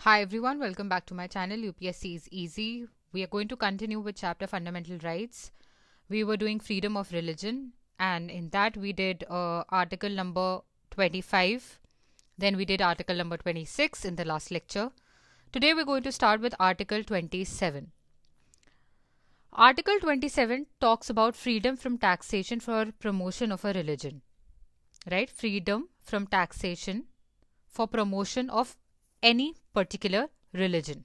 Hi everyone, welcome back to my channel. UPSC is easy. We are going to continue with chapter Fundamental Rights. We were doing freedom of religion, and in that we did article number 25. Then we did article number 26 in the last lecture. Today we're going to start with article 27. Article 27 talks about freedom from taxation for promotion of a religion. Right? Freedom from taxation for promotion of any particular religion.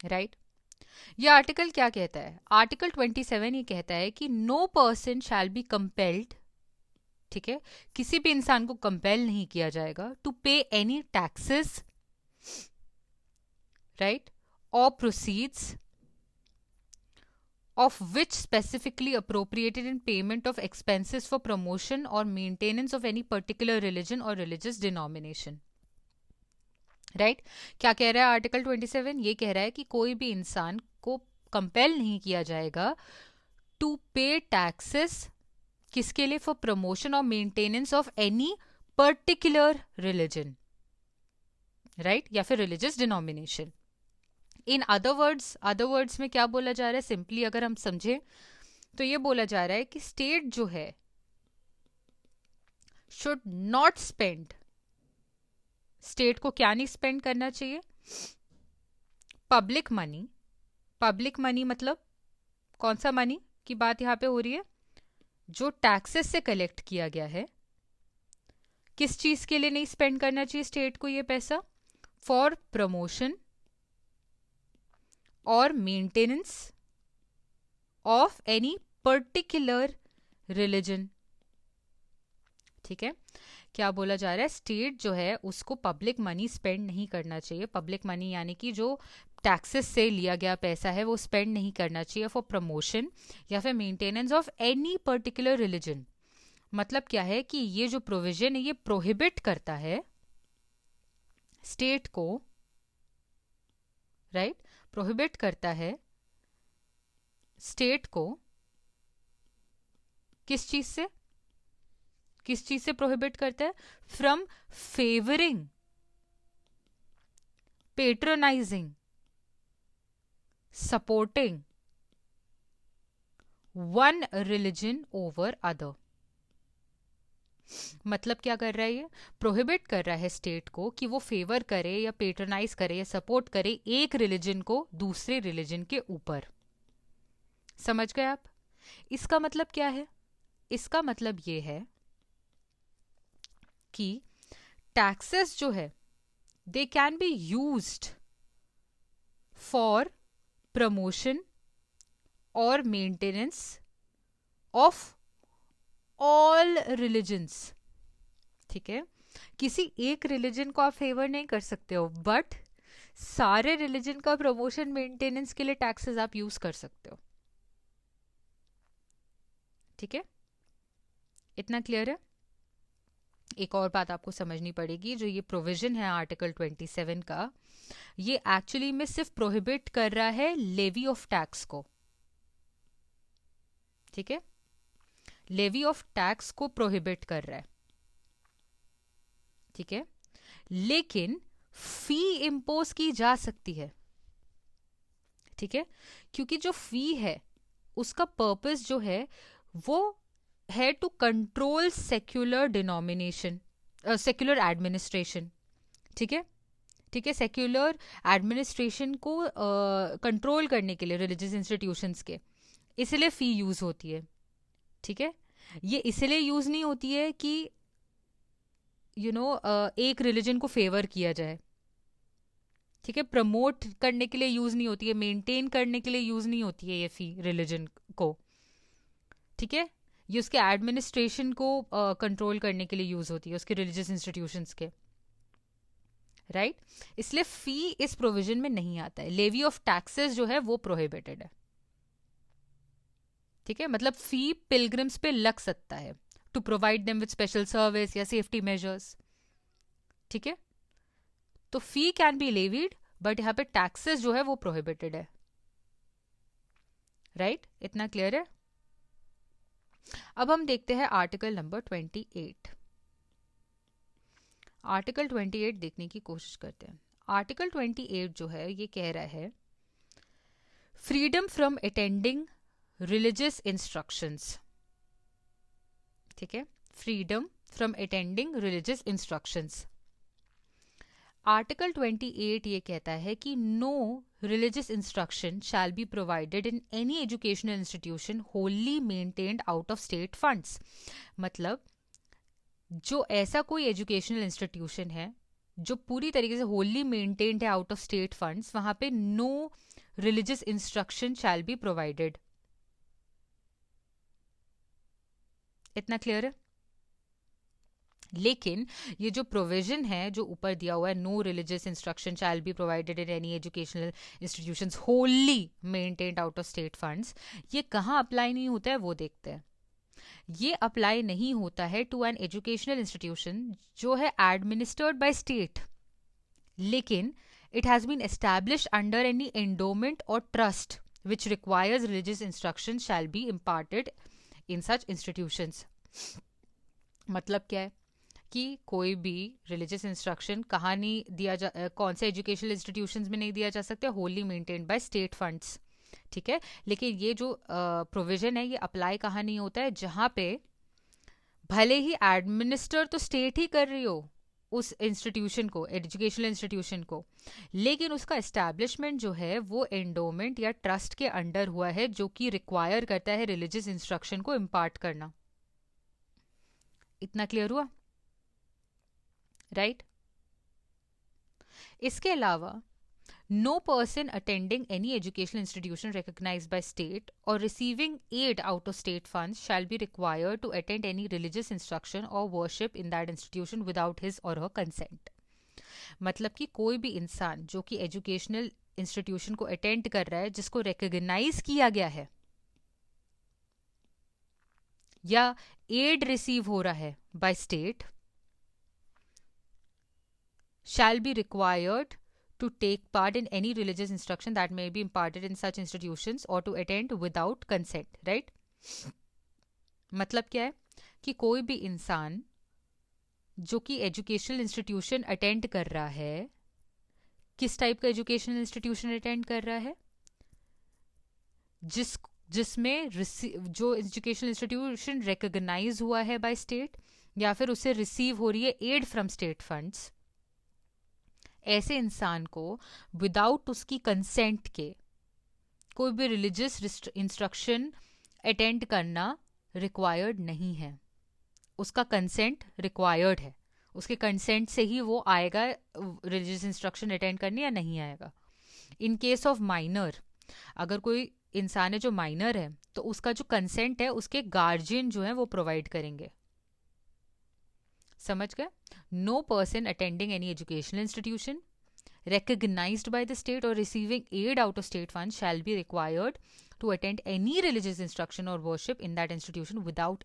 Right ये article क्या कहता है? Article 27 ये कहता है कि no person shall be compelled, ठीक है, किसी भी इंसान को कंपेल नहीं किया जाएगा टू पे एनी टैक्सेस, राइट, और proceeds of which specifically appropriated in payment of expenses for promotion or maintenance of any particular religion or religious denomination. Right क्या कह रहा है आर्टिकल 27? ये कह रहा है कि कोई भी इंसान को कंपेल नहीं किया जाएगा टू पे टैक्सेस, किसके लिए? फॉर प्रमोशन और maintenance of any particular religion, right, या फिर religious denomination. In other words में क्या बोला जा रहा है? सिंपली अगर हम समझें तो ये बोला जा रहा है कि स्टेट जो है शुड नॉट स्पेंड, स्टेट को क्या नहीं स्पेंड करना चाहिए? Public money. पब्लिक मनी मतलब कौन सा मनी की बात यहां पे हो रही है? जो टैक्सेस से कलेक्ट किया गया है. किस चीज के लिए नहीं स्पेंड करना चाहिए स्टेट को ये पैसा? फॉर प्रमोशन और maintenance of any particular religion. ठीक है, क्या बोला जा रहा है? स्टेट जो है उसको पब्लिक मनी स्पेंड नहीं करना चाहिए. पब्लिक मनी यानी कि जो टैक्सेस से लिया गया पैसा है वो स्पेंड नहीं करना चाहिए फॉर प्रमोशन या फिर maintenance of any particular religion. मतलब क्या है कि ये जो प्रोविजन है ये प्रोहिबिट करता है स्टेट को, राइट, प्रोहिबिट करता है स्टेट को किस चीज से? किस चीज से प्रोहिबिट करता है? From favouring, patronising, supporting one religion over other. मतलब क्या कर रहा है ये? प्रोहिबिट कर रहा है स्टेट को कि वो फेवर करे या पेट्रोनाइज करे या सपोर्ट करे एक रिलीजन को दूसरे रिलीजन के ऊपर. समझ गए आप? इसका मतलब क्या है? इसका मतलब ये है कि टैक्सेस जो है they can be used for promotion और मेंटेनेंस ऑफ ऑल रिलीजन्स. ठीक है, किसी एक रिलीजन को आप फेवर नहीं कर सकते हो, बट सारे रिलीजन का प्रमोशन मेंटेनेंस के लिए टैक्सेस आप यूज कर सकते हो. ठीक है, इतना क्लियर है? एक और बात आपको समझनी पड़ेगी, जो ये प्रोविजन है आर्टिकल 27 का, ये एक्चुअली में सिर्फ प्रोहिबिट कर रहा है लेवी ऑफ टैक्स को. ठीक है, लेवी ऑफ टैक्स को प्रोहिबिट कर रहा है. ठीक है, लेकिन फी इंपोज की जा सकती है. ठीक है, क्योंकि जो फी है उसका पर्पस जो है वो है to control secular denomination, secular administration. ठीक है, ठीक है, सेक्युलर एडमिनिस्ट्रेशन को कंट्रोल करने के लिए रिलीजियस इंस्टीट्यूशंस के, इसलिए फी यूज होती है. ठीक है, ये इसलिए यूज नहीं होती है कि एक रिलीजन को फेवर किया जाए. ठीक है, प्रमोट करने के लिए यूज नहीं होती है, मेंटेन करने के लिए यूज नहीं होती है ये फी रिलीजन को. ठीक है, ये उसके एडमिनिस्ट्रेशन को कंट्रोल करने के लिए यूज होती है, उसके रिलीजियस इंस्टीट्यूशंस के, राइट. इसलिए फी इस प्रोविजन में नहीं आता है. लेवी ऑफ टैक्सेस जो है वो प्रोहिबिटेड है. ठीक है, मतलब फी पिलग्रिम्स पे लग सकता है to provide them with special service या सेफ्टी मेजर्स. ठीक है, तो fee can be levied, but यहाँ पे टैक्सेस जो है वो प्रोहिबिटेड है. राइट, इतना क्लियर है? अब हम देखते हैं आर्टिकल नंबर 28. आर्टिकल 28 देखने की कोशिश करते हैं. आर्टिकल 28 जो है ये कह रहा है freedom from attending religious instructions, ठीक है, freedom from attending religious instructions. Article 28 ये कहता है कि no religious instruction shall be provided in any educational institution wholly maintained out of state funds. मतलब जो ऐसा कोई एजुकेशनल इंस्टीट्यूशन है जो पूरी तरीके से होली मेंटेन्ड है आउट ऑफ स्टेट फंड्स, वहां पे no religious instruction shall be provided. इतना क्लियर है? लेकिन ये जो प्रोविजन है जो ऊपर दिया हुआ है, no religious instruction shall be provided in any educational institutions wholly maintained out of state funds, ये कहाँ अप्लाई नहीं होता है वो देखते हैं। ये अप्लाई नहीं होता है टू एन एजुकेशनल इंस्टीट्यूशन जो है एडमिनिस्टर्ड बाय स्टेट, लेकिन it has been established under any endowment और trust which requires religious instruction shall be imparted in such institutions. मतलब क्या है कि कोई भी रिलीजियस इंस्ट्रक्शन कहाँ नहीं दिया जा, कौन से एजुकेशनल इंस्टीट्यूशंस में नहीं दिया जा सकता, Holi maintained by state funds, ठीक है। लेकिन ये जो प्रोविजन है ये अप्लाई कहाँ नहीं होता है, जहाँ पे भले ही एडमिनिस्टर तो स्टेट ही कर रही हो उस इंस्टीट्यूशन को, एजुकेशनल इंस्टीट्यूशन को, लेकिन उसका एस्टैब्लिशमेंट जो है वो एंडोमेंट या ट्रस्ट के अंडर हुआ है जो कि रिक्वायर करता है रिलीजियस इंस्ट्रक्शन को इम्पार्ट करना। इतना क्लियर हुआ? राइट? इसके अलावा no person attending any educational institution recognized by state or receiving aid out of state funds shall be required to attend any religious instruction or worship in that institution without his or her consent। मतलब कि कोई भी इंसान जो कि educational institution को attend कर रहा है जिसको रिकॉग्नाइज किया गया है या एड रिसीव हो रहा है by state shall be required to take part in any religious instruction that may be imparted in such institutions or to attend without consent, right? मतलब क्या है कि कोई भी इंसान जो कि एजुकेशनल इंस्टीट्यूशन अटेंड कर रहा है, किस टाइप का एजुकेशनल इंस्टीट्यूशन अटेंड कर रहा है, जिसमें जो एजुकेशनल इंस्टीट्यूशन रिकॉग्नाइज हुआ है बाय स्टेट या फिर उसे रिसीव हो रही है एड फ्रॉम स्टेट फंड्स, ऐसे इंसान को विदाउट उसकी कंसेंट के कोई भी रिलीजियस इंस्ट्रक्शन अटेंड करना रिक्वायर्ड नहीं है। उसका कंसेंट रिक्वायर्ड है, उसके कंसेंट से ही वो आएगा रिलीजियस इंस्ट्रक्शन अटेंड करने या नहीं आएगा। इन केस ऑफ माइनर, अगर कोई इंसान है जो माइनर है तो उसका जो कंसेंट है उसके गार्जियन जो है वो प्रोवाइड करेंगे। समझ गए? No person attending any educational institution recognized by the state or receiving aid out of state funds shall be required to attend any religious instruction or worship in that institution without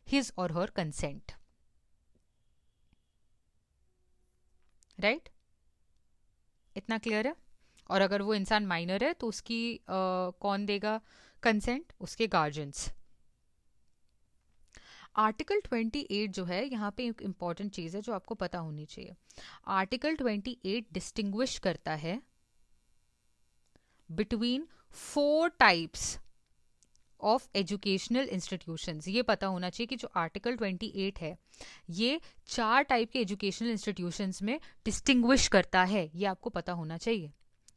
his or her consent। right? इतना clear है? और अगर वो इंसान minor है तो उसकी कौन देगा कंसेंट? उसके गार्जियंस। आर्टिकल 28 जो है यहाँ पे एक इंपॉर्टेंट चीज है जो आपको पता होनी चाहिए। आर्टिकल 28 डिस्टिंग्विश करता है between 4 types of educational institutions. ये पता होना चाहिए कि जो आर्टिकल 28 है ये 4 टाइप के एजुकेशनल इंस्टीट्यूशंस में डिस्टिंग्विश करता है, ये आपको पता होना चाहिए।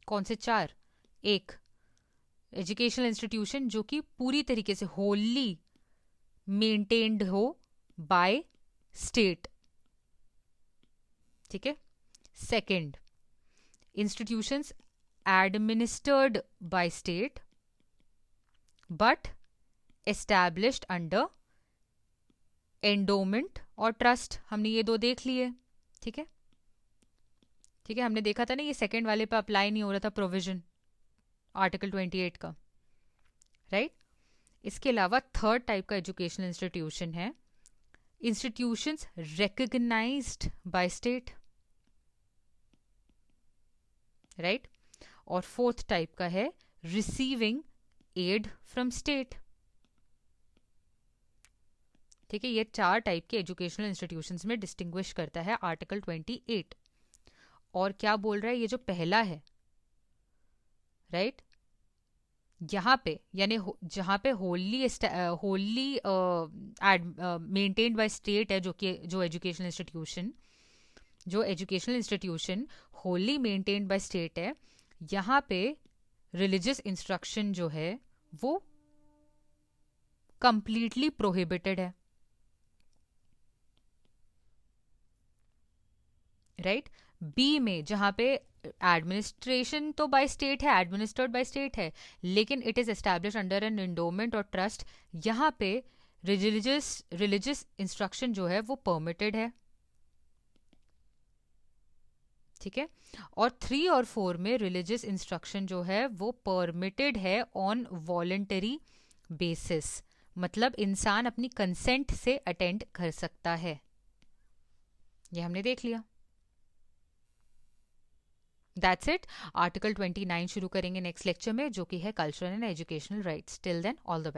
कौन से 4? एक, एजुकेशनल इंस्टीट्यूशन जो कि पूरी तरीके से होली मेंटेन्ड हो बाय स्टेट, ठीक है। Second, institutions administered by state but established under endowment और ट्रस्ट। हमने ये 2 देख लिए, ठीक है। ठीक है, हमने देखा था ना ये सेकंड वाले पे अप्लाई नहीं हो रहा था प्रोविजन आर्टिकल 28 का, राइट। इसके अलावा थर्ड टाइप का एजुकेशनल इंस्टीट्यूशन है institutions recognised by state, right. और फोर्थ टाइप का है रिसीविंग एड फ्रॉम स्टेट, ठीक है। ये 4 टाइप के एजुकेशनल इंस्टीट्यूशंस में डिस्टिंग्विश करता है आर्टिकल 28। और क्या बोल रहा है ये जो पहला है, राइट, यहाँ पे यानी जहाँ पे होली मेंटेन्ड बाय स्टेट है, जो कि जो educational institution wholly maintained by state है, यहाँ पे रिलीजियस इंस्ट्रक्शन जो है वो कंप्लीटली प्रोहिबिटेड है, राइट। बी में जहाँ पे एडमिनिस्ट्रेशन तो बाय स्टेट है, एडमिनिस्टर्ड बाय स्टेट है, लेकिन it is establish under an endowment और ट्रस्ट, यहाँ पे रिलीजियस इंस्ट्रक्शन जो है वो परमिटेड है, ठीक है। और 3 और 4 में रिलीजियस इंस्ट्रक्शन जो है वो परमिटेड है ऑन वॉलेंटरी बेसिस, मतलब इंसान अपनी कंसेंट से अटेंड कर सकता है। ये हमने देख लिया। That's it. आर्टिकल 29 शुरू करेंगे नेक्स्ट लेक्चर में, जो कि है cultural and educational rights. Till then all the best.